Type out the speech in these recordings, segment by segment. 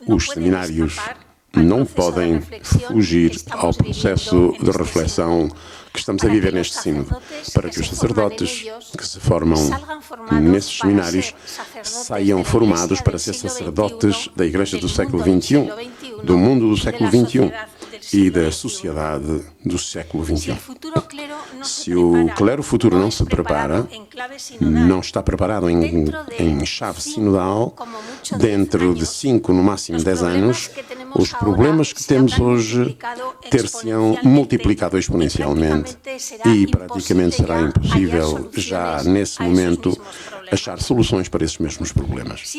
Os seminários não podem fugir ao processo de reflexão que estamos a viver neste sínodo, para que os sacerdotes que se formam nesses seminários saiam formados para ser sacerdotes da Igreja do século XXI, do mundo do século XXI e da sociedade do século XXI. Se o clero futuro não se prepara, não está preparado em chave sinodal, dentro de 5, no máximo 10 anos, os problemas que temos hoje ter-se-ão multiplicado exponencialmente e praticamente será impossível, já nesse momento, achar soluções para esses mesmos problemas.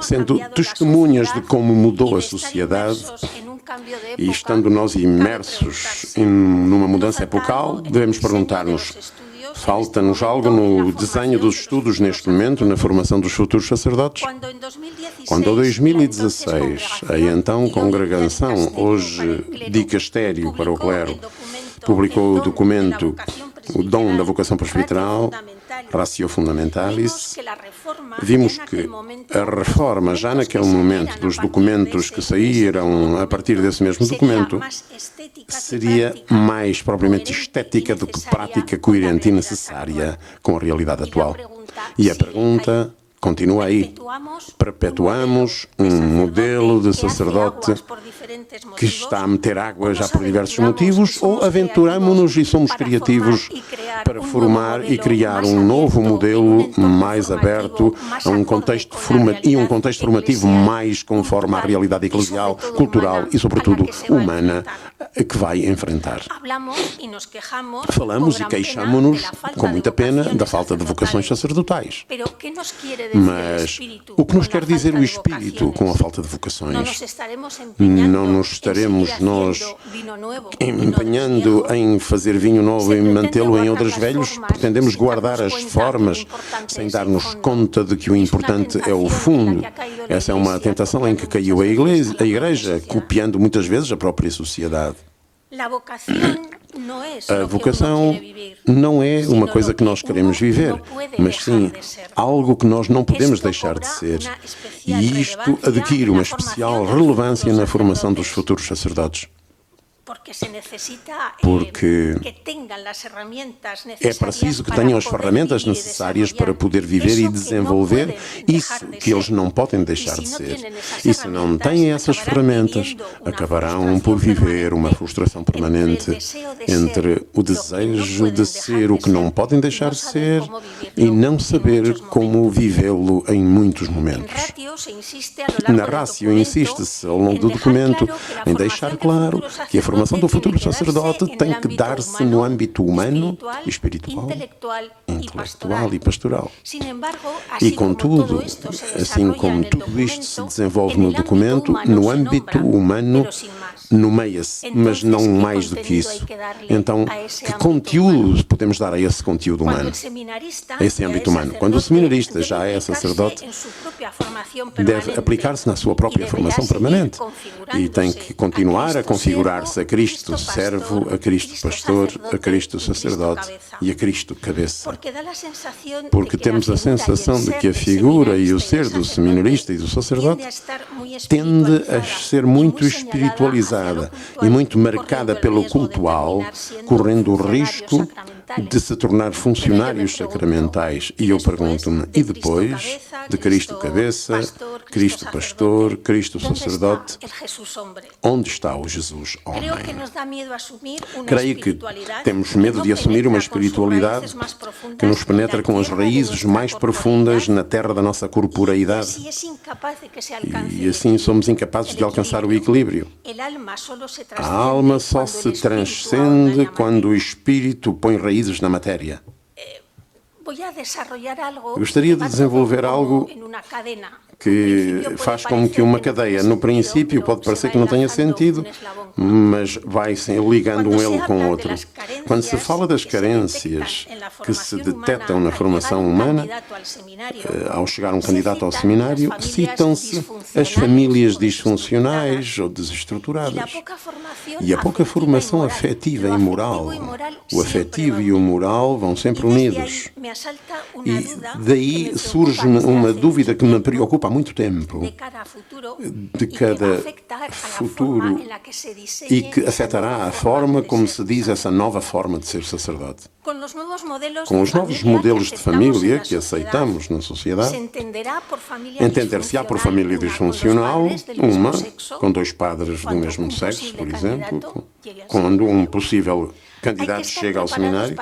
Sendo testemunhas de como mudou a sociedade e estando nós imersos numa mudança epocal, devemos perguntar-nos: falta-nos algo no desenho dos estudos neste momento, na formação dos futuros sacerdotes? Quando em 2016, a então congregação, hoje dicastério para o clero, publicou o documento O Dom da Vocação Presbiteral, Ratio Fundamentalis, vimos que a reforma, já naquele momento, dos documentos que saíram a partir desse mesmo documento, seria mais propriamente estética do que prática, coerente e necessária com a realidade atual. E a pergunta continua aí: perpetuamos um modelo de sacerdote que está a meter água já por diversos motivos, ou aventuramos-nos e somos criativos para formar e criar um novo modelo mais aberto a um contexto formativo mais conforme à realidade eclesial, cultural e, sobretudo, humana que vai enfrentar? Falamos e queixamo-nos, com muita pena, da falta de vocações sacerdotais. Mas o que nos quer dizer o Espírito com a falta de vocações? Não nos estaremos nós empenhando em fazer vinho novo e mantê-lo em odres velhos? Pretendemos guardar as formas sem dar-nos conta de que o importante é o fundo. Essa é uma tentação em que caiu a Igreja, copiando muitas vezes a própria sociedade. A vocação não é uma coisa que nós queremos viver, mas sim algo que nós não podemos deixar de ser. E isto adquire uma especial relevância na formação dos futuros sacerdotes. Porque é preciso que tenham as ferramentas necessárias para poder viver e desenvolver isso que eles não podem deixar de ser. E se não têm essas ferramentas, acabarão por viver uma frustração permanente entre o desejo de ser o que não podem deixar de ser e não saber como vivê-lo em muitos momentos. Na Ratio insiste-se ao longo do documento em deixar claro que a formação do futuro sacerdote tem que dar-se no âmbito humano, espiritual, intelectual e pastoral. E, contudo, assim como tudo isto se desenvolve no documento, no âmbito humano nomeia-se, mas não mais do que isso. Então, que conteúdo podemos dar a esse conteúdo humano, a esse âmbito humano? Quando o seminarista já é sacerdote, deve aplicar-se na sua própria formação permanente e tem que continuar a configurar-se a Cristo servo, a Cristo pastor, a Cristo sacerdote e a Cristo cabeça. Porque temos a sensação de que a figura e o ser do seminarista e do sacerdote tende a ser muito espiritualizada e muito marcada pelo cultual, correndo o risco de se tornar funcionários sacramentais. E eu pergunto-me, e depois de Cristo cabeça, Cristo pastor, Cristo sacerdote, onde está o Jesus homem? Creio que temos medo de assumir uma espiritualidade que nos penetra com as raízes mais profundas na terra da nossa corporeidade. E assim somos incapazes de alcançar o equilíbrio. A alma só se transcende quando o espírito põe raízes na matéria. Gostaria de desenvolver algo que faz como que uma cadeia, no princípio, pode parecer que não tenha sentido, mas vai se ligando um elo com o outro. Quando se fala das carências que se detectam na formação humana, ao chegar um candidato ao seminário, citam-se as famílias disfuncionais ou desestruturadas e a pouca formação afetiva e moral. O afetivo e o moral vão sempre unidos. E daí surge uma dúvida que me preocupa há muito tempo, de cada futuro, e que afetará a forma como se diz essa nova forma de ser sacerdote. Com os novos modelos de família que aceitamos na sociedade, entender-se-á por família disfuncional uma com dois padres do mesmo sexo, por exemplo, quando um possível candidato chega ao seminário,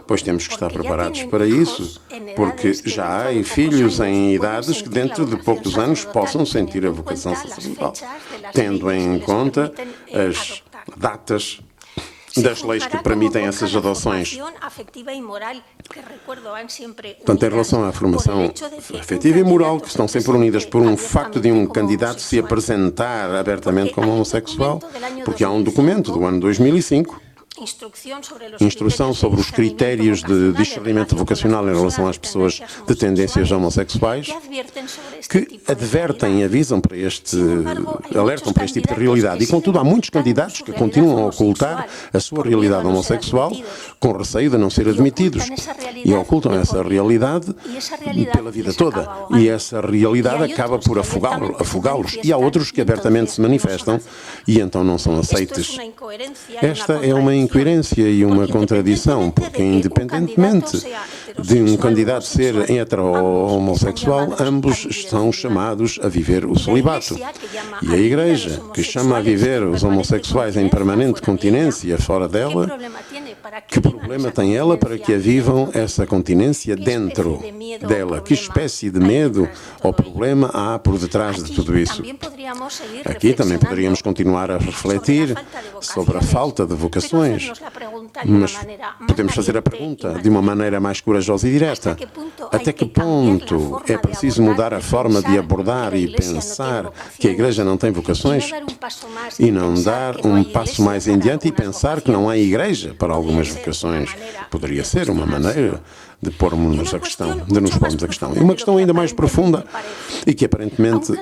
pois temos que estar preparados para isso, porque já há filhos em idades que dentro de poucos anos possam sentir a vocação sacerdotal, tendo em conta as datas das leis que permitem essas adoções. Portanto, em relação à formação afetiva e moral, que estão sempre unidas por um facto de um candidato se apresentar abertamente como homossexual, porque há um documento do ano 2005, Instrução sobre os critérios de discernimento vocacional em relação às pessoas de tendências homossexuais, que advertem e avisam para alertam para este tipo de realidade. E, contudo, há muitos candidatos que continuam a ocultar a sua realidade homossexual com receio de não ser admitidos. E ocultam essa realidade pela vida toda. E essa realidade acaba por afogá-los. E há outros que abertamente se manifestam e então não são aceites. Esta é uma incoerência e uma contradição, porque independentemente de um candidato ser hetero ou homossexual, ambos estão chamados a viver o celibato. E a Igreja, que chama a viver os homossexuais em permanente continência fora dela, que problema tem ela para que a vivam essa continência dentro dela? Que espécie de medo ou problema há por detrás de tudo isso? Aqui também poderíamos continuar a refletir sobre a falta de vocações, mas podemos fazer a pergunta de uma maneira mais corajosa e direta. Até que ponto é preciso mudar a forma de abordar e pensar que a Igreja não tem vocações e não dar um passo mais em diante e pensar que não há Igreja para algumas vocações? Poderia ser uma maneira de pormos a questão, de nos pormos a questão. E uma questão ainda mais profunda e que aparentemente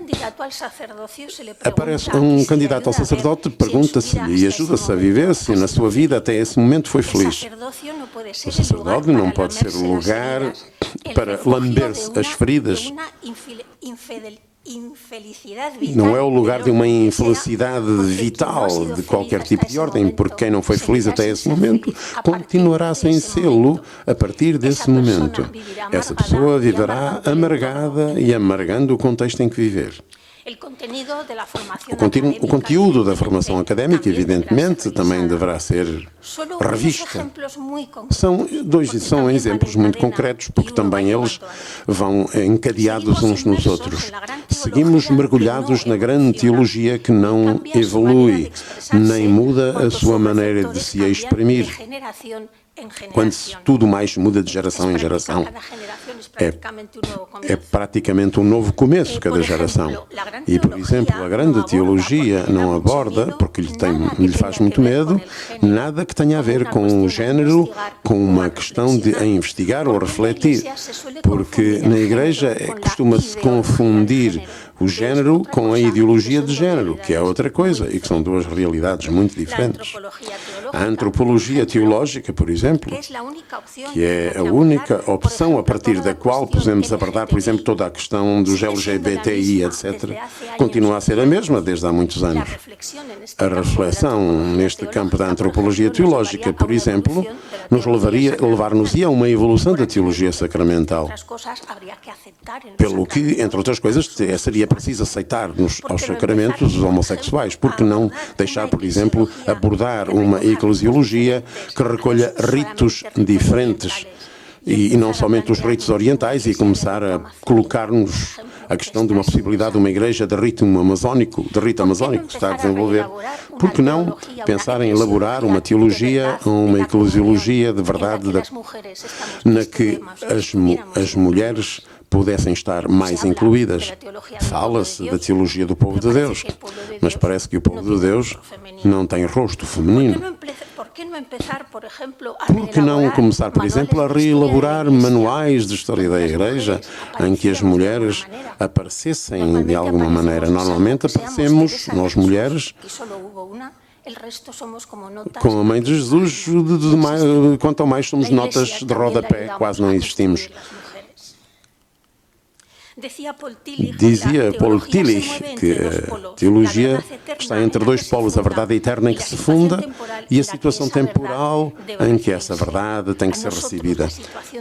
aparece um candidato ao sacerdote, pergunta-se e ajuda-se a viver se na sua vida até esse momento foi feliz. O sacerdote não pode ser o lugar para lamber-se as feridas. Não é o lugar de uma infelicidade vital de qualquer tipo de ordem, porque quem não foi feliz até esse momento continuará sem sê-lo a partir desse momento. Essa pessoa viverá amargada e amargando o contexto em que viver. O conteúdo da formação académica, evidentemente, também deverá ser revista. São exemplos muito concretos, porque também eles vão encadeados uns nos outros. Seguimos mergulhados na grande teologia que não evolui, nem muda a sua maneira de se exprimir. Quando tudo mais muda de geração em geração, é praticamente um novo começo cada geração. E, por exemplo, a grande teologia não aborda, porque lhe faz muito medo, nada que tenha a ver com o género, com uma questão a investigar ou refletir. Porque na Igreja costuma-se confundir o género com a ideologia de género, que é outra coisa, e que são duas realidades muito diferentes. A antropologia teológica, por exemplo, que é a única opção a partir da qual podemos abordar, por exemplo, toda a questão dos LGBTI, etc., continua a ser a mesma desde há muitos anos. A reflexão neste campo da antropologia teológica, por exemplo, levar-nos-ia a uma evolução da teologia sacramental. Pelo que, entre outras coisas, seria preciso aceitar aos sacramentos os homossexuais, porque não deixar, por exemplo, abordar uma eclesiologia que recolha ritos diferentes e não somente os ritos orientais e começar a colocar-nos a questão de uma possibilidade de uma igreja de rito amazónico que está a desenvolver. Por que não pensar em elaborar uma teologia, uma eclesiologia de verdade, na que as mulheres pudessem estar mais incluídas. Fala-se da teologia do povo de Deus, mas parece que o povo de Deus não tem rosto feminino. Por que não começar, por exemplo, a reelaborar manuais de história da Igreja em que as mulheres aparecessem de alguma maneira? Normalmente aparecemos, nós mulheres, com a Mãe de Jesus, quanto ao mais somos notas de rodapé, quase não existimos. Dizia Paul Tillich que a teologia está entre dois polos, a verdade eterna em que se funda e a situação temporal em que essa verdade tem que ser recebida.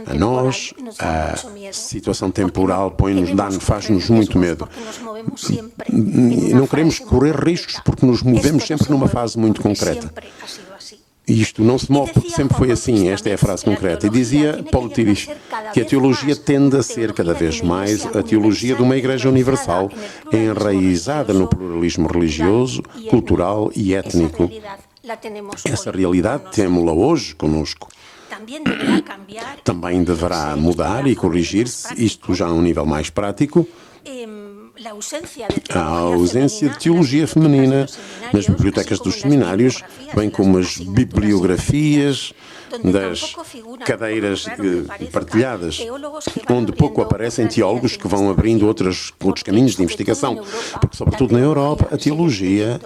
A nós, a situação temporal faz-nos muito medo. E não queremos correr riscos porque nos movemos sempre numa fase muito concreta. E isto não se move porque sempre foi assim, esta é a frase concreta. E dizia Paul Tillich que a teologia tende a ser cada vez mais a teologia de uma Igreja universal, enraizada no pluralismo religioso, cultural e étnico. Essa realidade temos-la hoje conosco. Também deverá mudar e corrigir-se, isto já a um nível mais prático. A ausência de teologia feminina nas bibliotecas dos seminários, bem como as bibliografias das cadeiras partilhadas, onde pouco aparecem teólogos que vão abrindo outros caminhos de investigação, porque, sobretudo na Europa, a teologia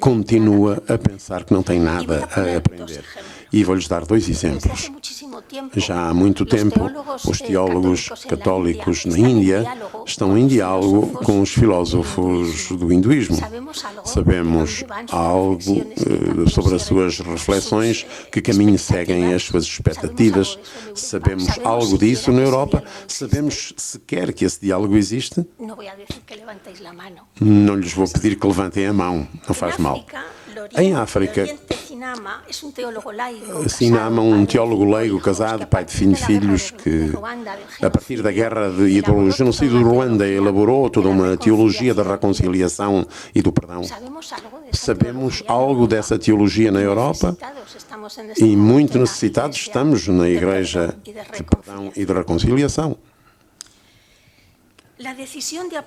continua a pensar que não tem nada a aprender. E vou-lhes dar dois exemplos. Já há muito tempo, os teólogos católicos na Índia estão em diálogo com os filósofos do hinduísmo. Sabemos algo sobre as suas reflexões, que caminho seguem as suas expectativas. Sabemos algo disso na Europa? Sabemos sequer que esse diálogo existe? Não lhes vou pedir que levantem a mão, não faz mal. Em África, Sinama, um teólogo leigo casado, pai de filhos, que a partir da guerra e do genocídio do Ruanda elaborou toda uma teologia da reconciliação e do perdão. Sabemos algo dessa teologia na Europa e muito necessitados estamos na Igreja de perdão e de reconciliação.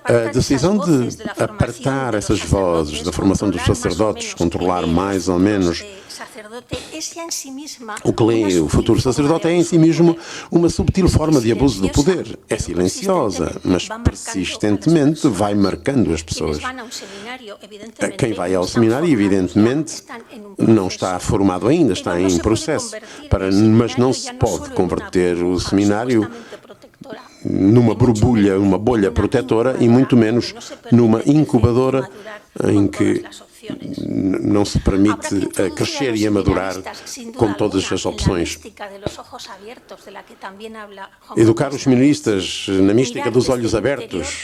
A decisão de apartar essas vozes da formação dos sacerdotes, controlar mais ou menos o que lê o futuro sacerdote, é em si mesmo uma subtil forma de abuso do poder. É silenciosa, mas persistentemente vai marcando as pessoas. Quem vai ao seminário, evidentemente, não está formado ainda, está em processo, mas não se pode converter o seminário numa borbulha, uma bolha protetora e muito menos numa incubadora em que não se permite crescer e amadurar com todas as opções. Educar os seminaristas na mística dos olhos abertos,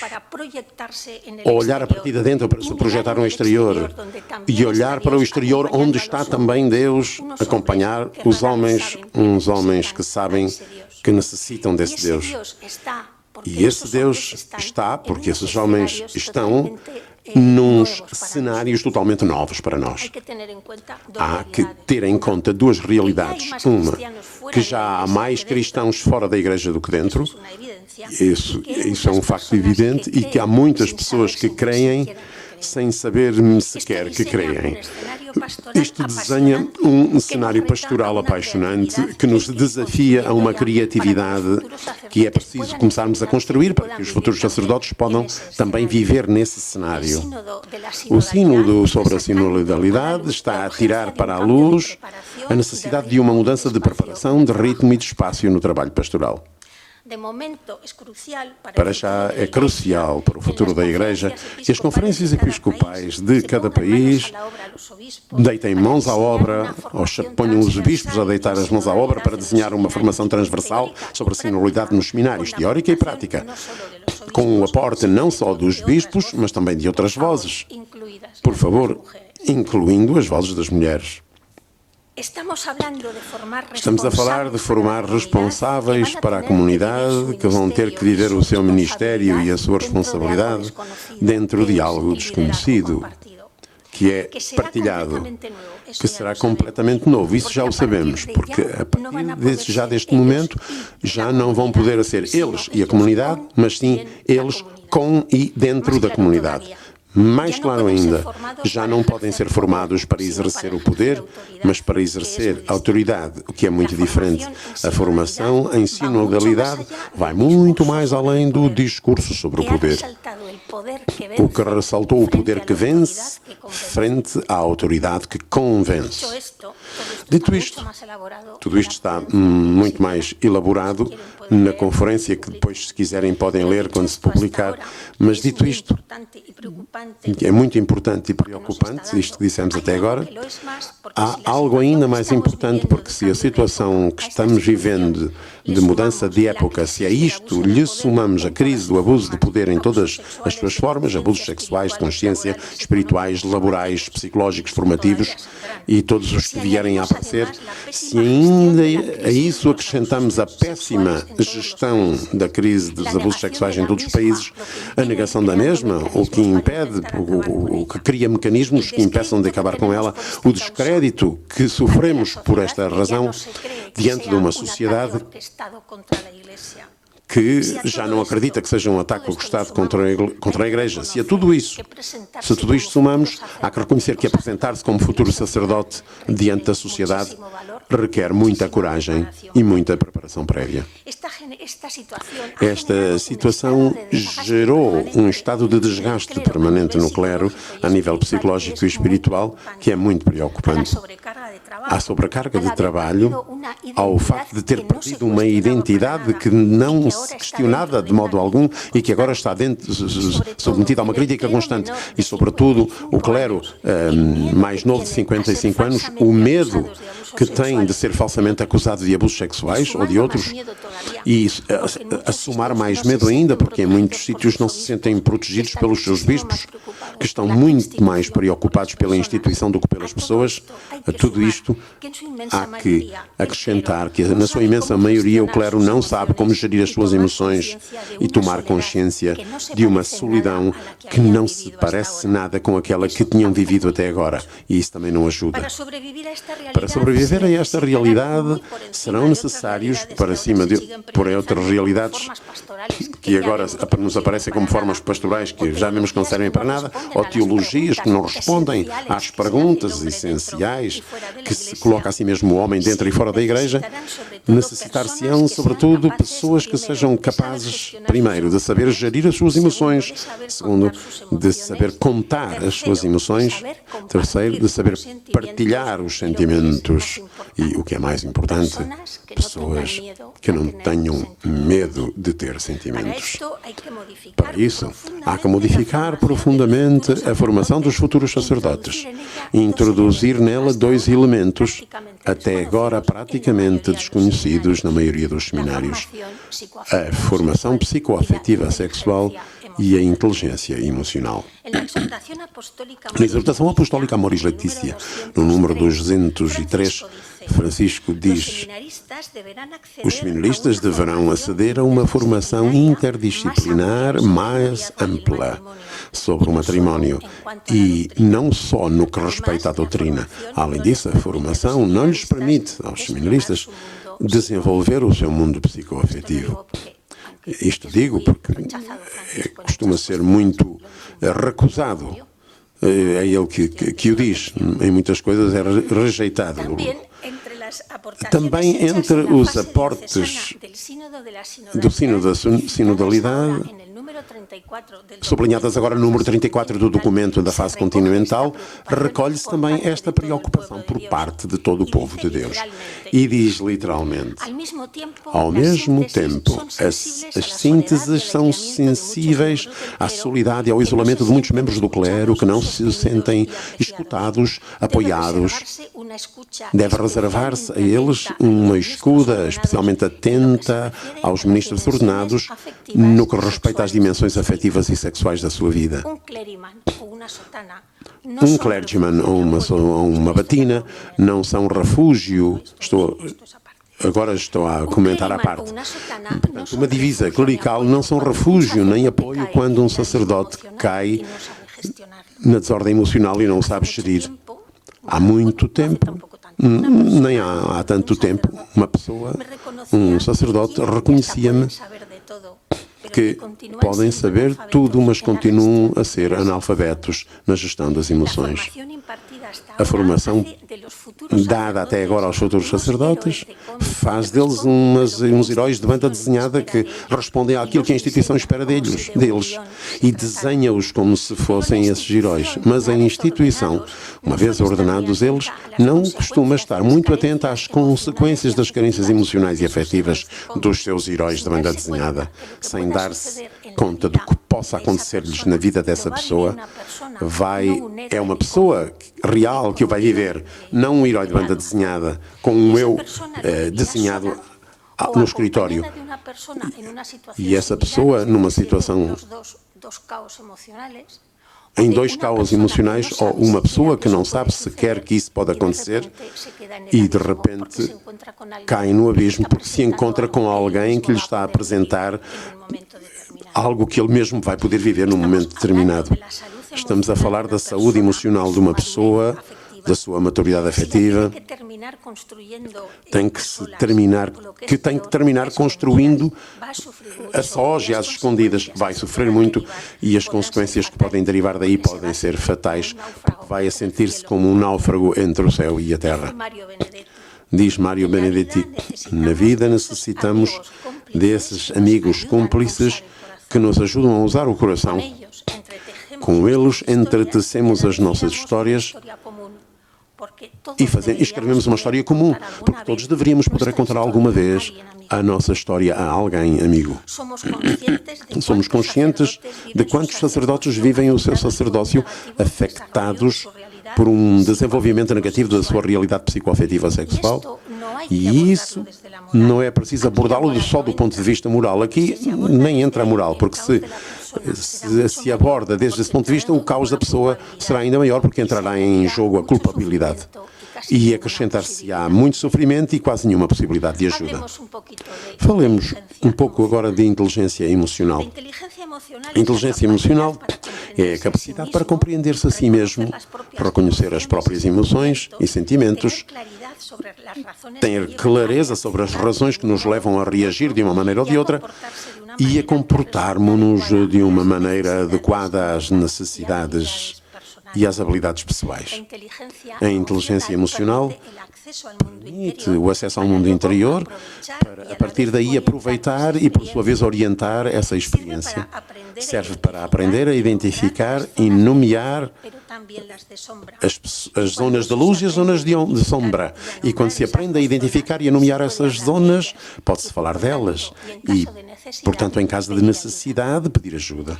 ou olhar a partir de dentro para se projetar no exterior, e olhar para o exterior onde está também Deus, acompanhar os homens, uns homens que sabem que necessitam desse Deus. E esse Deus está, porque esses homens estão, nos cenários totalmente novos para nós. Há que ter em conta duas realidades. Uma, que já há mais cristãos fora da Igreja do que dentro. Isso é um facto evidente, e que há muitas pessoas que creem sem saber sequer que creem. Isto desenha um cenário pastoral apaixonante que nos desafia a uma criatividade que é preciso começarmos a construir para que os futuros sacerdotes possam também viver nesse cenário. O sínodo sobre a sinodalidade está a tirar para a luz a necessidade de uma mudança de preparação, de ritmo e de espaço no trabalho pastoral. Para já é crucial para o futuro da Igreja que as conferências episcopais de cada país deitem mãos à obra, ou ponham os bispos a deitar as mãos à obra para desenhar uma formação transversal sobre a sinodalidade nos seminários, teórica e prática, com o aporte não só dos bispos, mas também de outras vozes. Por favor, incluindo as vozes das mulheres. Estamos a falar de formar responsáveis para a comunidade que vão ter que viver o seu ministério e a sua responsabilidade dentro de algo desconhecido. que é partilhado, que será completamente novo. Isso já o sabemos, porque a partir já deste momento já não vão poder ser eles e a comunidade, mas sim eles com e dentro da comunidade. Mais claro ainda, já não podem ser formados para exercer o poder, mas para exercer a autoridade, o que é muito diferente. A formação em sinodalidade vai muito mais além do discurso sobre o poder. O que ressaltou o poder que vence frente à autoridade que convence. Dito isto, tudo isto está muito mais elaborado na conferência que depois, se quiserem, podem ler quando se publicar. Mas dito isto, é muito importante e preocupante, isto que dissemos até agora, há algo ainda mais importante, porque se a situação que estamos vivendo de mudança de época, se a isto lhe somamos a crise do abuso de poder em todas as suas formas, abusos sexuais, de consciência, espirituais, laborais, psicológicos, formativos e todos os que vierem a aparecer, se ainda a isso acrescentamos a péssima gestão da crise dos abusos sexuais em todos os países, a negação da mesma, o que impede, o que cria mecanismos que impeçam de acabar com ela, o descrédito que sofremos por esta razão diante de uma sociedade que já não acredita que seja um ataque do Estado contra a Igreja. Se tudo isto somamos, há que reconhecer que apresentar-se como futuro sacerdote diante da sociedade requer muita coragem e muita preparação prévia. Esta situação gerou um estado de desgaste permanente no clero, a nível psicológico e espiritual, que é muito preocupante. À sobrecarga de trabalho, ao facto de ter perdido uma identidade que não se questionava de modo algum e que agora está submetida a uma crítica constante. E, sobretudo, o clero mais novo de 55 anos, o medo que tem de ser falsamente acusado de abusos sexuais ou de outros, e a somar mais medo ainda, porque em muitos sítios não se sentem protegidos pelos seus bispos, que estão muito mais preocupados pela instituição do que pelas pessoas. A tudo isto, há que acrescentar que, na sua imensa maioria, o clero não sabe como gerir as suas emoções e tomar consciência de uma solidão que não se parece nada com aquela que tinham vivido até agora. E isso também não ajuda. Para sobreviver a esta realidade, serão necessários, para cima de por outras realidades que agora nos aparecem como formas pastorais que já vemos que não servem para nada, ou teologias que não respondem às perguntas essenciais que se coloca a si mesmo o homem dentro e fora da Igreja, necessitar-se-ão, sobretudo, pessoas que sejam capazes, primeiro, de saber gerir as suas emoções, segundo, de saber contar as suas emoções, terceiro, de saber partilhar os sentimentos e, o que é mais importante, pessoas que não tenham medo de ter sentimentos. Para isso, há que modificar profundamente a formação dos futuros sacerdotes e introduzir nela dois elementos, até agora praticamente desconhecidos na maioria dos seminários: a formação psicoafetiva sexual e a inteligência emocional. Na exortação apostólica Amoris Laetitia, no número 203, Francisco diz: os seminaristas deverão aceder a uma formação interdisciplinar mais ampla sobre o matrimónio e não só no que respeita à doutrina. Além disso, a formação não lhes permite aos seminaristas desenvolver o seu mundo psicoafetivo. Isto digo porque costuma ser muito recusado. É ele que o diz. Em muitas coisas é rejeitado. Também entre os aportes do Sínodo da Sinodalidade, sublinhadas agora no número 34 do documento da fase continental, recolhe-se também esta preocupação por parte de todo o povo de Deus. E diz literalmente: ao mesmo tempo, as sínteses são sensíveis à solidão e ao isolamento de muitos membros do clero que não se sentem escutados, apoiados. Deve reservar-se a eles uma escuta especialmente atenta aos ministros ordenados no que respeita às dimensões afetivas e sexuais da sua vida. Um clergyman ou uma batina não são refúgio. Agora estou a comentar à parte. Portanto, uma divisa clerical não são refúgio nem apoio quando um sacerdote cai na desordem emocional e não o sabe gerir. Há muito tempo, nem há tanto tempo, uma pessoa, um sacerdote, reconhecia-me que podem saber tudo, mas continuam a ser analfabetos na gestão das emoções. A formação dada até agora aos futuros sacerdotes faz deles uns heróis de banda desenhada que respondem àquilo que a instituição espera deles e desenha-os como se fossem esses heróis. Mas a instituição, uma vez ordenados eles, não costuma estar muito atenta às consequências das carências emocionais e afetivas dos seus heróis de banda desenhada, sem dar-se conta do que possa acontecer-lhes na vida dessa pessoa. É uma pessoa real que o vai viver, não um herói de banda desenhada, com um eu desenhado no escritório. E essa pessoa, numa situação em dois caos emocionais, ou uma pessoa que não sabe sequer que isso pode acontecer e de repente cai no abismo porque se encontra com alguém que lhe está a apresentar algo que ele mesmo vai poder viver num momento determinado. Estamos a falar da saúde emocional de uma pessoa, da sua maturidade afetiva, tem que terminar construindo a sós e às escondidas. Vai sofrer muito e as consequências que podem derivar daí podem ser fatais, porque vai a sentir-se como um náufrago entre o céu e a terra. Diz Mário Benedetti, na vida necessitamos desses amigos cúmplices que nos ajudam a usar o coração. Com eles entretecemos as nossas histórias e escrevemos uma história comum, porque todos deveríamos poder contar alguma vez a nossa história a alguém, amigo. Somos conscientes de quantos sacerdotes vivem o seu sacerdócio afetados por um desenvolvimento negativo da sua realidade psicoafetiva sexual. E isso não é preciso abordá-lo só do ponto de vista moral. Aqui nem entra a moral, porque se aborda desde esse ponto de vista, o caos da pessoa será ainda maior, porque entrará em jogo a culpabilidade. E acrescentar-se-á muito sofrimento e quase nenhuma possibilidade de ajuda. Falemos um pouco agora de inteligência emocional. A inteligência emocional é a capacidade para compreender-se a si mesmo, reconhecer as próprias emoções e sentimentos, ter clareza sobre as razões que nos levam a reagir de uma maneira ou de outra e a comportarmos-nos de uma maneira adequada às necessidades e às habilidades pessoais. A inteligência emocional permite o acesso ao mundo interior para, a partir daí, aproveitar e, por sua vez, orientar essa experiência. Serve para aprender a identificar e nomear as zonas de luz e as zonas de sombra. E quando se aprende a identificar e a nomear essas zonas, pode-se falar delas e, portanto, em caso de necessidade, pedir ajuda.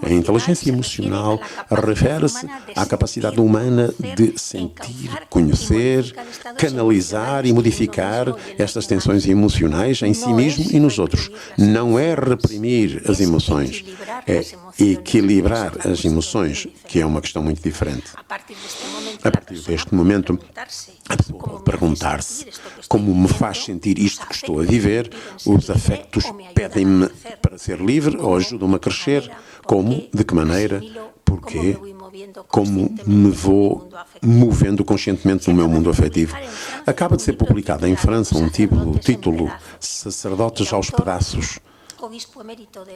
A inteligência emocional refere-se à capacidade humana de sentir, conhecer, canalizar e modificar estas tensões emocionais em si mesmo e nos outros. Não é reprimir as emoções, é equilibrar as emoções, que é uma questão muito diferente. A partir deste momento, a pessoa pode perguntar-se como me faz sentir isto que estou a viver, os afetos pedem-me para ser livre ou ajudam-me a crescer, como, de que maneira, porquê, como me vou movendo conscientemente no meu mundo afetivo. Acaba de ser publicado em França um título Sacerdotes aos Pedaços.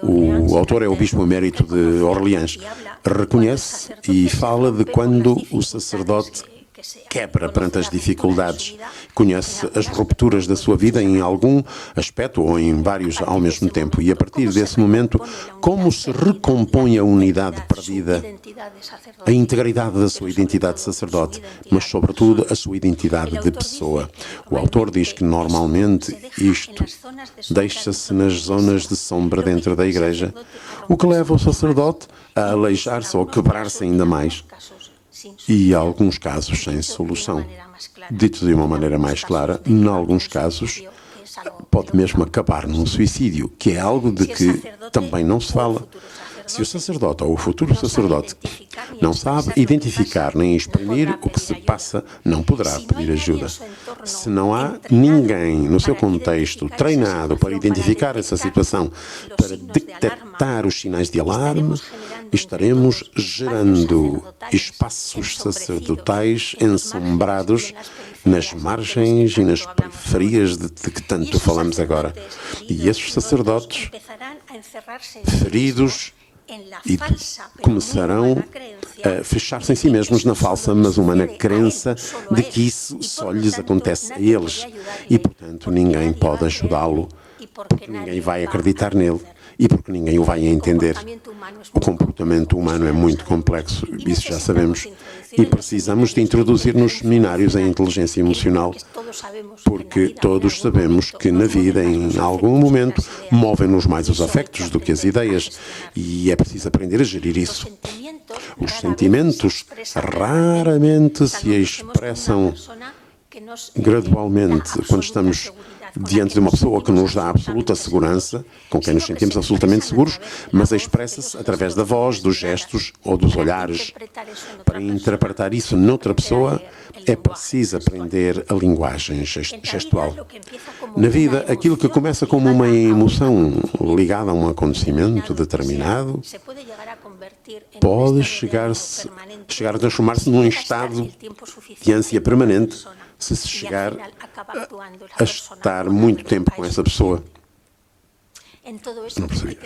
O autor é o Bispo Emérito de Orleans. Reconhece e fala de quando o sacerdote quebra perante as dificuldades, conhece as rupturas da sua vida em algum aspecto ou em vários ao mesmo tempo. E a partir desse momento, como se recompõe a unidade perdida, a integridade da sua identidade de sacerdote, mas sobretudo a sua identidade de pessoa. O autor diz que normalmente isto deixa-se nas zonas de sombra dentro da igreja, o que leva o sacerdote a aleijar-se ou quebrar-se ainda mais. E, em alguns casos, sem solução. Dito de uma maneira mais clara, em alguns casos, pode mesmo acabar num suicídio, que é algo de que também não se fala. Se o sacerdote ou o futuro sacerdote não sabe identificar nem exprimir o que se passa, não poderá pedir ajuda. Se não há ninguém no seu contexto treinado para identificar essa situação, para detectar os sinais de alarme, estaremos gerando espaços sacerdotais ensombrados nas margens e nas periferias de que tanto falamos agora. E esses sacerdotes, feridos, começarão a fechar-se em si mesmos na falsa, mas humana crença de que isso só lhes acontece a eles. E, portanto, ninguém pode ajudá-lo, porque ninguém vai acreditar nele e porque ninguém o vai entender. O comportamento humano é muito complexo, isso já sabemos. E precisamos de introduzir nos seminários a inteligência emocional, porque todos sabemos que na vida, em algum momento, movem-nos mais os afetos do que as ideias. E é preciso aprender a gerir isso. Os sentimentos raramente se expressam gradualmente quando estamos diante de uma pessoa que nos dá absoluta segurança, com quem nos sentimos absolutamente seguros, mas expressa-se através da voz, dos gestos ou dos olhares. Para interpretar isso noutra pessoa, é preciso aprender a linguagem gestual. Na vida, aquilo que começa como uma emoção ligada a um acontecimento determinado pode chegar a transformar-se num estado de ânsia permanente se chegar a estar muito tempo com essa pessoa. Não percebi.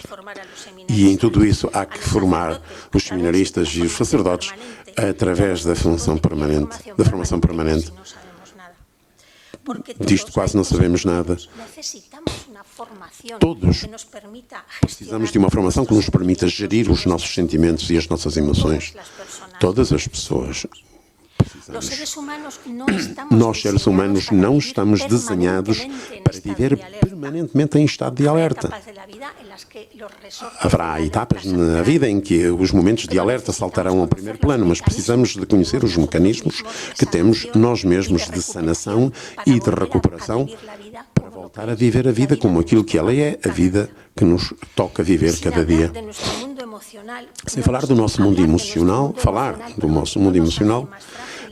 E em tudo isso há que formar os seminaristas e os sacerdotes através da formação permanente. Disto quase não sabemos nada. Todos precisamos de uma formação que nos permita gerir os nossos sentimentos e as nossas emoções. Todas as pessoas. Nós, seres humanos, não estamos desenhados para viver permanentemente em estado de alerta. Haverá etapas na vida em que os momentos de alerta saltarão ao primeiro plano, mas precisamos de conhecer os mecanismos que temos nós mesmos de sanação e de recuperação para voltar a viver a vida como aquilo que ela é, a vida que nos toca viver cada dia. Sem falar do nosso mundo emocional,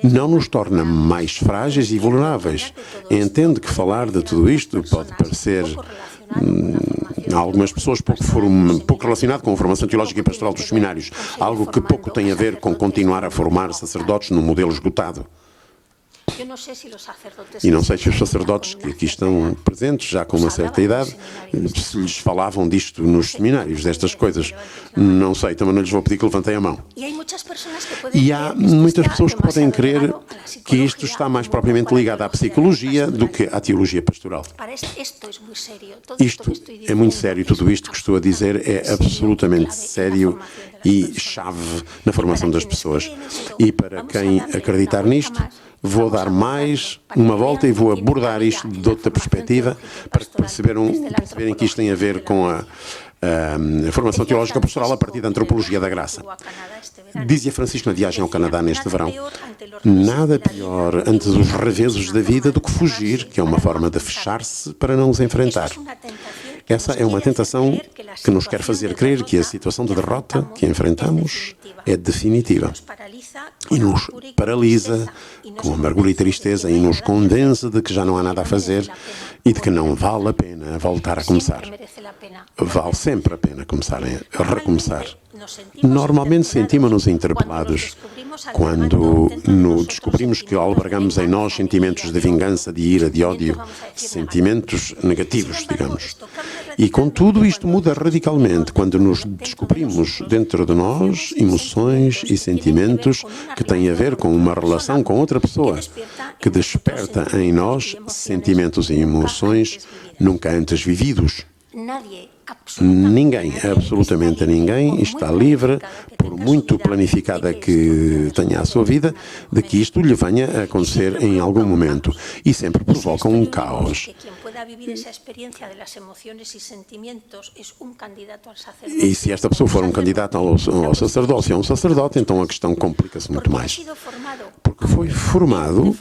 não nos torna mais frágeis e vulneráveis. Entende que falar de tudo isto pode parecer a algumas pessoas pouco relacionado com a formação teológica e pastoral dos seminários, algo que pouco tem a ver com continuar a formar sacerdotes num modelo esgotado. E não sei se os sacerdotes que aqui estão presentes, já com uma certa idade, se lhes falavam disto nos seminários, destas coisas. Não sei, também não lhes vou pedir que levantem a mão. E há muitas pessoas que podem crer que isto está mais propriamente ligado à psicologia do que à teologia pastoral. Isto é muito sério, tudo isto que estou a dizer é absolutamente sério e chave na formação das pessoas. E para quem acreditar nisto, vou dar mais uma volta e vou abordar isto de outra perspectiva para perceberem que isto tem a ver com a formação teológica pastoral a partir da antropologia da graça. Dizia Francisco na viagem ao Canadá neste verão: nada pior ante os reveses da vida do que fugir, que é uma forma de fechar-se para não os enfrentar. Essa é uma tentação que nos quer fazer crer que a situação de derrota que enfrentamos é definitiva e nos paralisa com amargura e tristeza e nos convence de que já não há nada a fazer e de que não vale a pena voltar a começar. Vale sempre a pena a recomeçar. Normalmente sentimos-nos interpelados quando descobrimos que albergamos em nós sentimentos de vingança, de ira, de ódio, sentimentos negativos, digamos. E, contudo, isto muda radicalmente quando nos descobrimos dentro de nós emoções e sentimentos que têm a ver com uma relação com outra pessoa, que desperta em nós sentimentos e emoções nunca antes vividos. Ninguém, absolutamente ninguém, está livre, por muito planificada que tenha a sua vida, de que isto lhe venha a acontecer em algum momento. E sempre provoca um caos. E se esta pessoa for um candidato ao sacerdócio, um sacerdote, então a questão complica-se muito mais. Porque foi formado,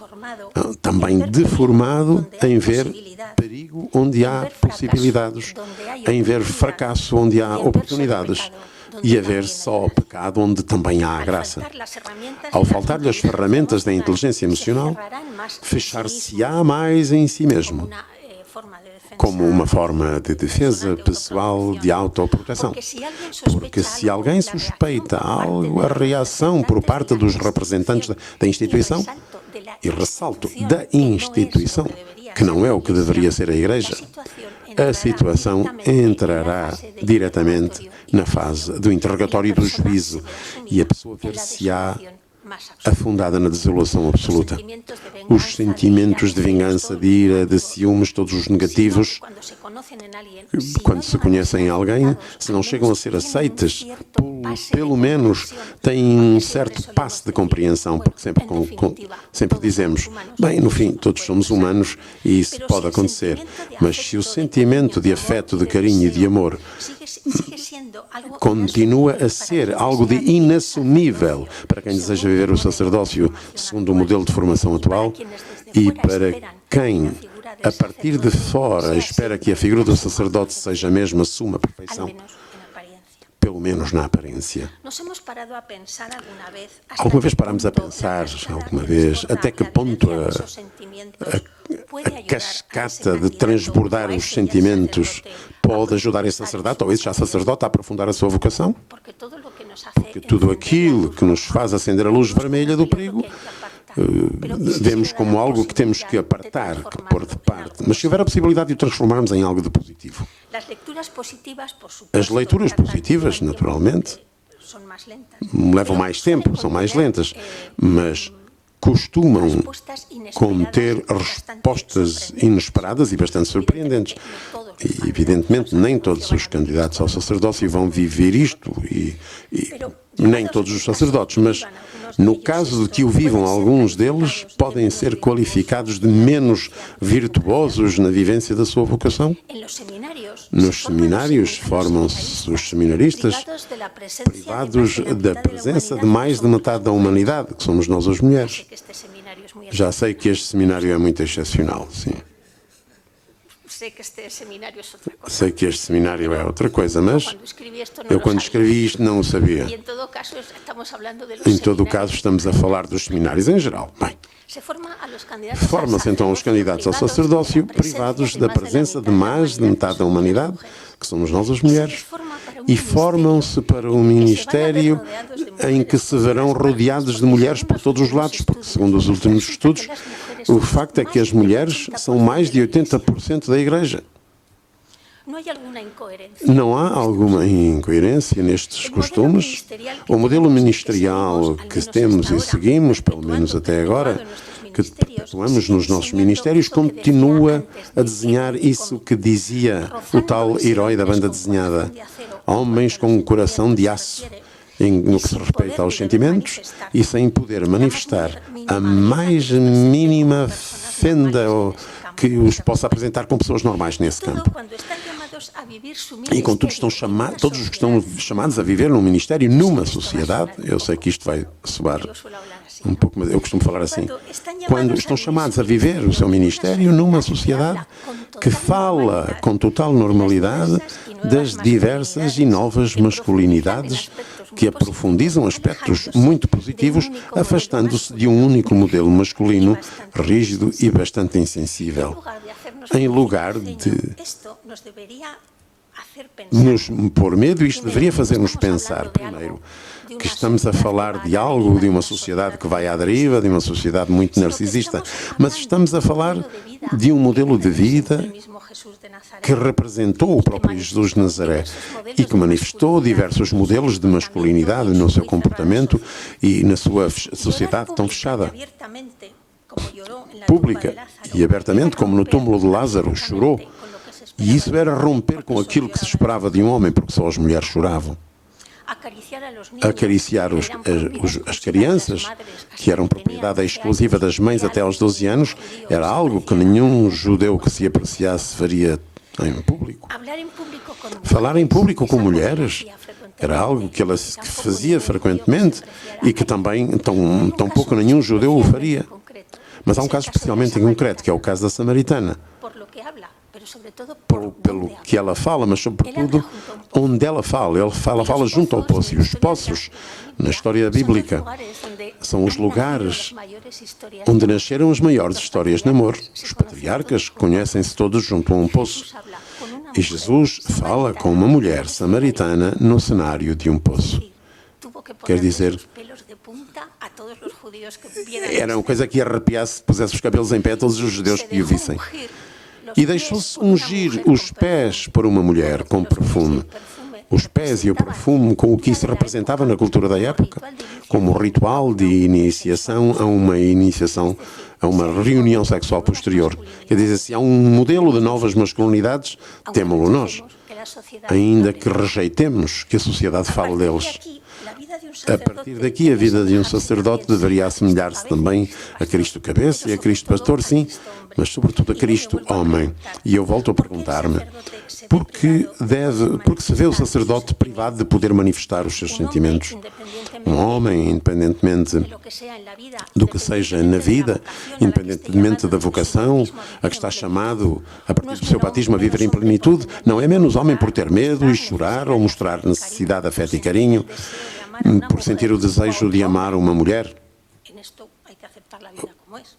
também deformado, em ver perigo onde há possibilidades, em ver fracasso onde há oportunidades. e haver só o pecado onde também há a graça. Ao faltar-lhe as ferramentas da inteligência emocional, fechar-se-á mais em si mesmo, como uma forma de defesa pessoal de autoproteção. Porque se alguém suspeita algo, a reação por parte dos representantes da instituição, e ressalto, da instituição, que não é o que deveria ser a Igreja, a situação entrará diretamente na fase do interrogatório e do juízo e a pessoa ver-se-á afundada na desolação absoluta. Os sentimentos de vingança, de ira, de ciúmes, todos os negativos, quando se conhecem em alguém, se não chegam a ser aceites, pelo menos têm um certo passo de compreensão, porque sempre dizemos, bem, no fim, todos somos humanos e isso pode acontecer, mas se o sentimento de afeto, de carinho e de amor continua a ser algo de inassumível para quem deseja viver o sacerdócio segundo o modelo de formação atual e para quem, a partir de fora, espera que a figura do sacerdote seja mesmo a suma perfeição, pelo menos na aparência. Alguma vez paramos a pensar, até que ponto a cascata de transbordar os sentimentos pode ajudar esse sacerdote, ou esse já sacerdote, a aprofundar a sua vocação? Porque tudo aquilo que nos faz acender a luz vermelha do perigo, vemos como algo que temos que apartar, que pôr de parte. Mas se houver a possibilidade de o transformarmos em algo de positivo. As leituras positivas, naturalmente, levam mais tempo, são mais lentas, mas costumam conter respostas inesperadas e bastante surpreendentes. E, evidentemente, nem todos os candidatos ao sacerdócio vão viver isto, e nem todos os sacerdotes, mas no caso de que o vivam, alguns deles podem ser qualificados de menos virtuosos na vivência da sua vocação. Nos seminários formam-se os seminaristas privados da presença de mais de metade da humanidade, que somos nós as mulheres. Já sei que este seminário é muito excepcional, sim. Sei que este seminário é outra coisa, mas eu quando escrevi isto não o sabia. Em todo o caso, estamos a falar dos seminários em geral. Bem, formam-se então os candidatos ao sacerdócio privados da presença de mais de metade da humanidade, que somos nós as mulheres, e formam-se para um ministério em que se verão rodeados de mulheres por todos os lados, porque, segundo os últimos estudos, o facto é que as mulheres são mais de 80% da Igreja. Não há alguma incoerência nestes costumes? O modelo ministerial que temos e seguimos, pelo menos até agora, que perpetuamos nos nossos ministérios, continua a desenhar isso que dizia o tal herói da banda desenhada. Homens com um coração de aço, no que se respeita aos sentimentos, e sem poder manifestar a mais mínima fenda que os possa apresentar com pessoas normais nesse campo. E contudo, todos os que estão chamados a viver num ministério, numa sociedade, eu sei que isto vai soar um pouco, mas eu costumo falar assim, quando estão chamados a viver o seu ministério numa sociedade que fala com total normalidade das diversas e novas masculinidades que aprofundizam aspectos muito positivos, afastando-se de um único modelo masculino, rígido e bastante insensível. Em lugar de nos pôr medo, isto deveria fazer-nos pensar, primeiro, que estamos a falar de algo, de uma sociedade que vai à deriva, de uma sociedade muito narcisista, mas estamos a falar de um modelo de vida que representou o próprio Jesus de Nazaré e que manifestou diversos modelos de masculinidade no seu comportamento e na sua sociedade tão fechada. Pública e abertamente, como no túmulo de Lázaro, chorou. E isso era romper com aquilo que se esperava de um homem, porque só as mulheres choravam. Acariciar as crianças, que eram propriedade exclusiva das mães até aos 12 anos, era algo que nenhum judeu que se apreciasse faria em público. Falar em público com mulheres era algo que ela fazia frequentemente e que também, tão pouco nenhum judeu o faria. Mas há um caso especialmente em concreto, que é o caso da samaritana. pelo que ela fala, mas sobretudo onde ela fala. Ela fala junto ao poço. E os poços, na história bíblica, são os lugares onde nasceram as maiores histórias de amor. Os patriarcas conhecem-se todos junto a um poço. E Jesus fala com uma mulher samaritana no cenário de um poço. Quer dizer, era uma coisa que arrepiasse, pusesse os cabelos em pé todos os judeus que o vissem. E deixou-se ungir os pés por uma mulher com perfume. Os pés e o perfume com o que isso representava na cultura da época, como ritual de iniciação a uma reunião sexual posterior. Quer dizer, se há um modelo de novas masculinidades, temo-lo nós, ainda que rejeitemos que a sociedade fale deles. A partir daqui, a vida de um sacerdote deveria assemelhar-se também a Cristo cabeça e a Cristo pastor, sim, mas sobretudo a Cristo homem. E eu volto a perguntar-me, por que se vê o sacerdote privado de poder manifestar os seus sentimentos? Um homem, independentemente do que seja na vida, independentemente da vocação, a que está chamado, a partir do seu batismo, a viver em plenitude, não é menos homem por ter medo e chorar ou mostrar necessidade de afeto e carinho, por sentir o desejo de amar uma mulher.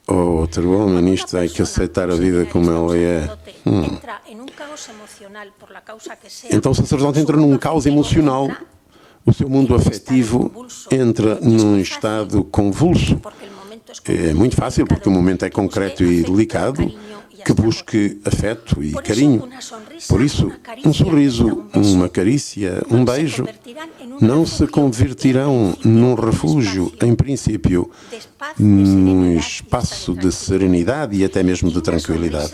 Outro homem, nisto há que aceitar a vida como ela é. Então o sacerdote entra num caos emocional, o seu mundo afetivo entra num estado convulso. É muito fácil, porque o momento é concreto e delicado, que busque afeto e carinho. Por isso, um sorriso, uma carícia, um beijo não se convertirão num refúgio, em princípio, num espaço de serenidade e até mesmo de tranquilidade.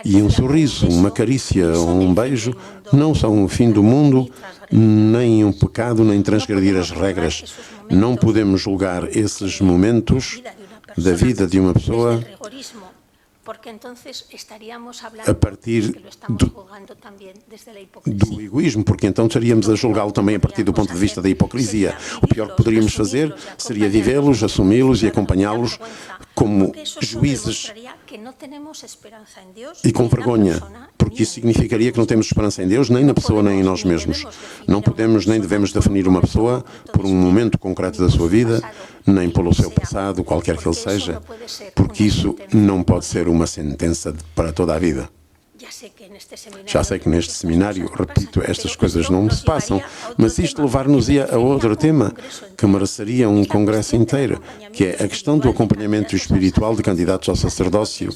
E um sorriso, uma carícia ou um beijo não são o fim do mundo, nem um pecado, nem transgredir as regras. Não podemos julgar esses momentos da vida de uma pessoa a partir do egoísmo, porque então estaríamos a julgá-lo também a partir do ponto de vista da hipocrisia. O pior que poderíamos fazer seria vivê-los, assumi-los e acompanhá-los como juízes e com vergonha, porque isso significaria que não temos esperança em Deus, nem na pessoa, nem em nós mesmos. Não podemos nem devemos definir uma pessoa por um momento concreto da sua vida, nem pelo seu passado, qualquer que ele seja, porque isso não pode ser uma sentença para toda a vida. Já sei que neste seminário, repito, estas coisas não se passam, mas isto levar-nos-ia a outro tema que mereceria um congresso inteiro, que é a questão do acompanhamento espiritual de candidatos ao sacerdócio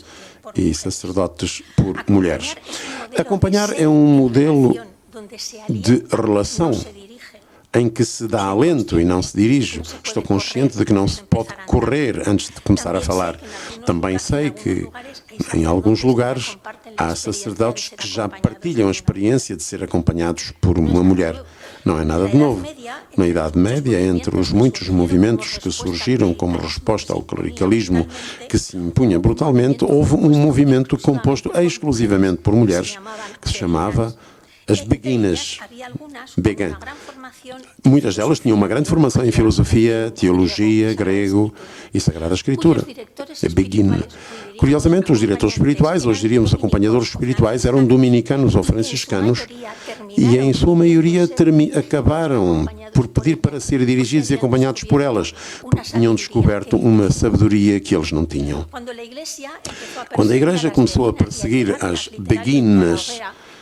e sacerdotes por mulheres. Acompanhar é um modelo de relação em que se dá alento e não se dirige. Estou consciente de que não se pode correr antes de começar a falar. Também sei que, em alguns lugares, há sacerdotes que já partilham a experiência de ser acompanhados por uma mulher. Não é nada de novo. Na Idade Média, entre os muitos movimentos que surgiram como resposta ao clericalismo que se impunha brutalmente, houve um movimento composto exclusivamente por mulheres que se chamava as beguinas. Beguin. Muitas delas tinham uma grande formação em filosofia, teologia, grego e Sagrada Escritura. Beguin. Curiosamente, os diretores espirituais, hoje diríamos acompanhadores espirituais, eram dominicanos ou franciscanos e, em sua maioria, acabaram por pedir para ser dirigidos e acompanhados por elas, porque tinham descoberto uma sabedoria que eles não tinham. Quando a Igreja começou a perseguir as beguinas,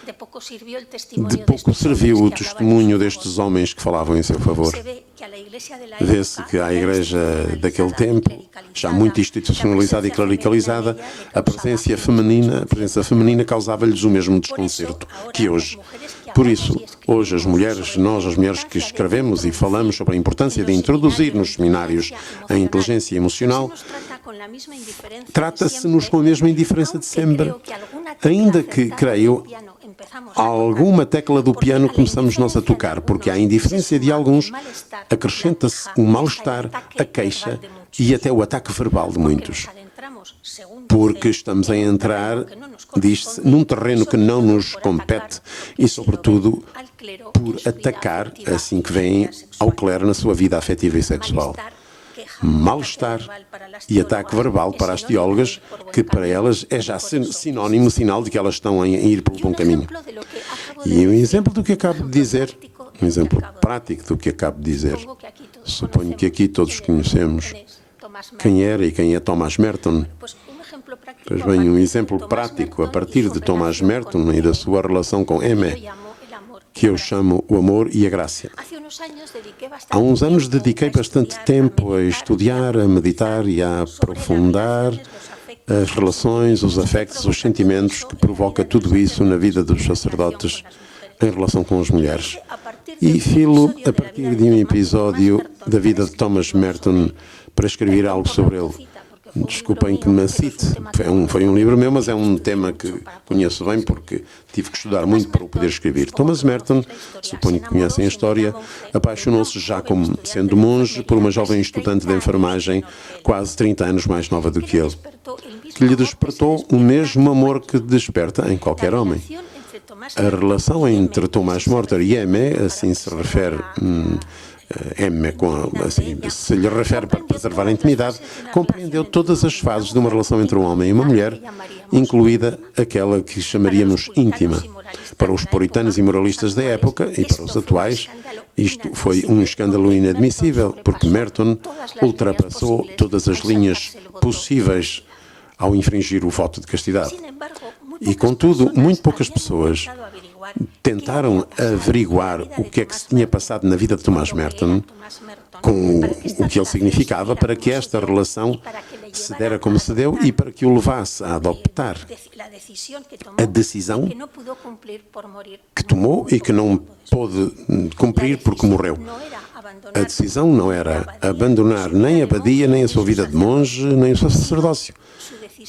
de pouco serviu o testemunho destes homens que falavam em seu favor. Vê-se que a Igreja daquele tempo, já muito institucionalizada e clericalizada, a presença feminina causava-lhes o mesmo desconcerto que hoje. Por isso, hoje nós as mulheres que escrevemos e falamos sobre a importância de introduzir nos seminários a inteligência emocional, trata-se-nos com a mesma indiferença de sempre. Ainda que, creio, alguma tecla do piano começamos nós a tocar, porque à indiferença de alguns acrescenta-se o mal-estar, a queixa e até o ataque verbal de muitos. Porque estamos a entrar, diz-se, num terreno que não nos compete e, sobretudo, por atacar, assim que vêm ao clero na sua vida afetiva e sexual. mal-estar e ataque verbal para as teólogas, que para elas é já sinónimo, sinal de que elas estão a ir por um bom caminho. E um exemplo do que acabo de dizer, um exemplo prático do que acabo de dizer, suponho que aqui todos conhecemos quem era e quem é Thomas Merton. Pois bem, um exemplo prático a partir de Thomas Merton e da sua relação com Aimée, que eu chamo o amor e a graça. Há uns anos dediquei bastante tempo a estudar, a meditar e a aprofundar as relações, os afetos, os sentimentos que provoca tudo isso na vida dos sacerdotes em relação com as mulheres. E filo a partir de um episódio da vida de Thomas Merton para escrever algo sobre ele. Desculpem que me cite, foi um livro meu, mas é um tema que conheço bem porque tive que estudar muito para o poder escrever. Thomas Merton, suponho que conhecem a história, apaixonou-se já como sendo monge por uma jovem estudante de enfermagem, quase 30 anos mais nova do que ele, que lhe despertou o mesmo amor que desperta em qualquer homem. A relação entre Thomas Merton e Aimée, assim se refere Aimée, assim, se lhe refere para preservar a intimidade, compreendeu todas as fases de uma relação entre um homem e uma mulher, incluída aquela que chamaríamos íntima. Para os puritanos e moralistas da época e para os atuais, isto foi um escândalo inadmissível, porque Merton ultrapassou todas as linhas possíveis ao infringir o voto de castidade. E, contudo, muito poucas pessoas tentaram averiguar o que é que se tinha passado na vida de Thomas Merton, com o que ele significava, para que esta relação se dera como se deu e para que o levasse a adoptar a decisão que tomou e que não pôde cumprir porque morreu. A decisão não era abandonar nem a abadia, nem a sua vida de monge, nem o seu sacerdócio.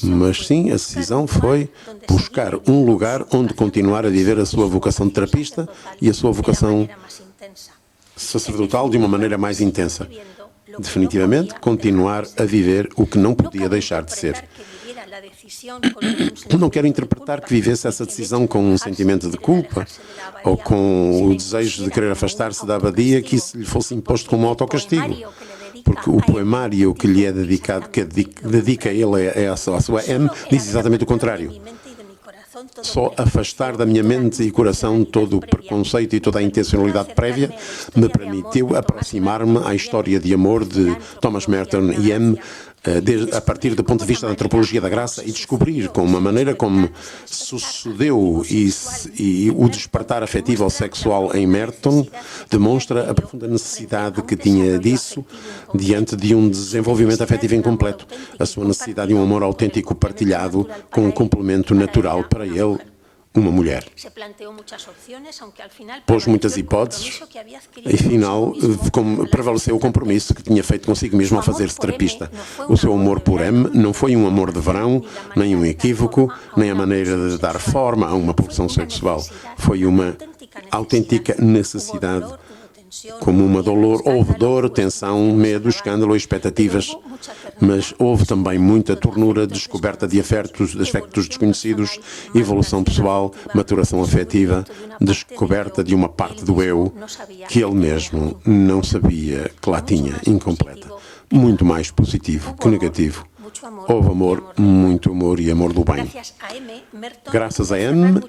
Mas sim, a decisão foi buscar um lugar onde continuar a viver a sua vocação de terapista e a sua vocação sacerdotal de uma maneira mais intensa. Definitivamente, continuar a viver o que não podia deixar de ser. Não quero interpretar que vivesse essa decisão com um sentimento de culpa ou com o desejo de querer afastar-se da abadia, que isso lhe fosse imposto como autocastigo. Porque o poemário que lhe é dedicado, que dedica ele a sua M, diz exatamente o contrário. Só afastar da minha mente e coração todo o preconceito e toda a intencionalidade prévia me permitiu aproximar-me à história de amor de Thomas Merton e M, a partir do ponto de vista da antropologia da graça, e descobrir com uma maneira como sucedeu e o despertar afetivo ou sexual em Merton demonstra a profunda necessidade que tinha disso diante de um desenvolvimento afetivo incompleto, a sua necessidade de um amor autêntico partilhado com um complemento natural para ele, uma mulher. Pôs muitas hipóteses e, afinal, prevaleceu o compromisso que tinha feito consigo mesmo ao fazer-se terapista. O seu amor por M não foi um amor de verão, nem um equívoco, nem a maneira de dar forma a uma pulsão sexual. Foi uma autêntica necessidade, como uma houve dor, tensão, medo, escândalo e expectativas, mas houve também muita ternura, descoberta de afetos desconhecidos, evolução pessoal, maturação afetiva, descoberta de uma parte do eu que ele mesmo não sabia que lá tinha, incompleta. Muito mais positivo que negativo. Houve amor, muito amor e amor do bem. Graças a M,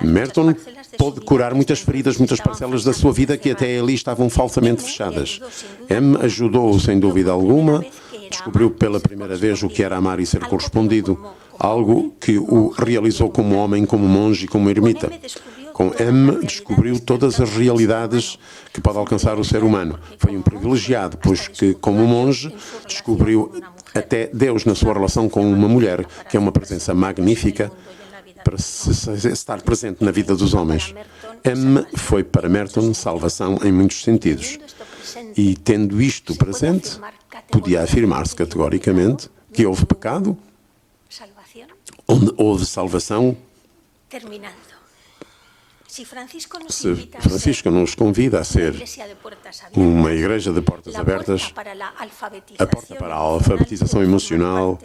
Merton pôde curar muitas feridas, muitas parcelas da sua vida que até ali estavam falsamente fechadas. M ajudou-o sem dúvida alguma, descobriu pela primeira vez o que era amar e ser correspondido, algo que o realizou como homem, como monge e como ermita. Com M, descobriu todas as realidades que pode alcançar o ser humano. Foi um privilegiado, pois que, como monge, descobriu até Deus na sua relação com uma mulher, que é uma presença magnífica para estar presente na vida dos homens. M foi para Merton salvação em muitos sentidos. E, tendo isto presente, podia afirmar-se categoricamente que houve pecado, onde houve salvação. Se Francisco nos convida a ser uma igreja de portas abertas, a porta para a alfabetização emocional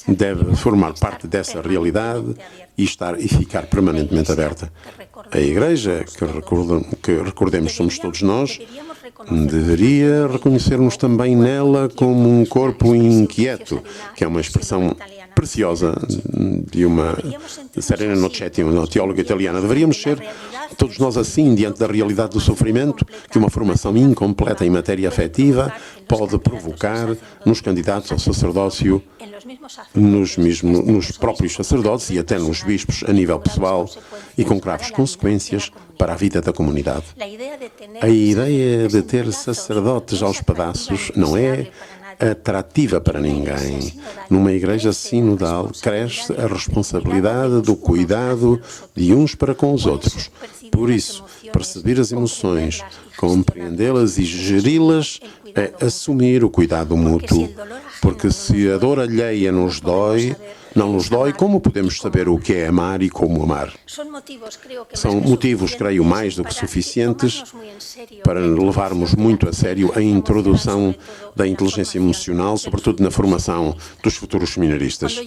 deve formar parte dessa realidade e ficar permanentemente aberta. A igreja, que recordemos somos todos nós, deveria reconhecer-nos também nela como um corpo inquieto, que é uma expressão preciosa de uma Serena Nocetti, uma teóloga italiana. Deveríamos ser todos nós assim, diante da realidade do sofrimento que uma formação incompleta em matéria afetiva pode provocar nos candidatos ao sacerdócio, nos próprios sacerdotes e até nos bispos a nível pessoal e com graves consequências para a vida da comunidade. A ideia de ter sacerdotes aos pedaços não é atrativa para ninguém. Numa igreja sinodal, cresce a responsabilidade do cuidado de uns para com os outros. Por isso, perceber as emoções, compreendê-las e geri-las é assumir o cuidado mútuo. Porque se a dor alheia não nos dói, como podemos saber o que é amar e como amar? São motivos, creio, mais do que suficientes para levarmos muito a sério a introdução da inteligência emocional, sobretudo na formação dos futuros seminaristas.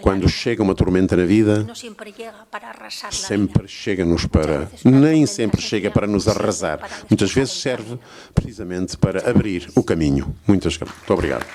Quando chega uma tormenta na vida, nem sempre chega para nos arrasar. Muitas vezes serve precisamente para abrir o caminho. Muito obrigado.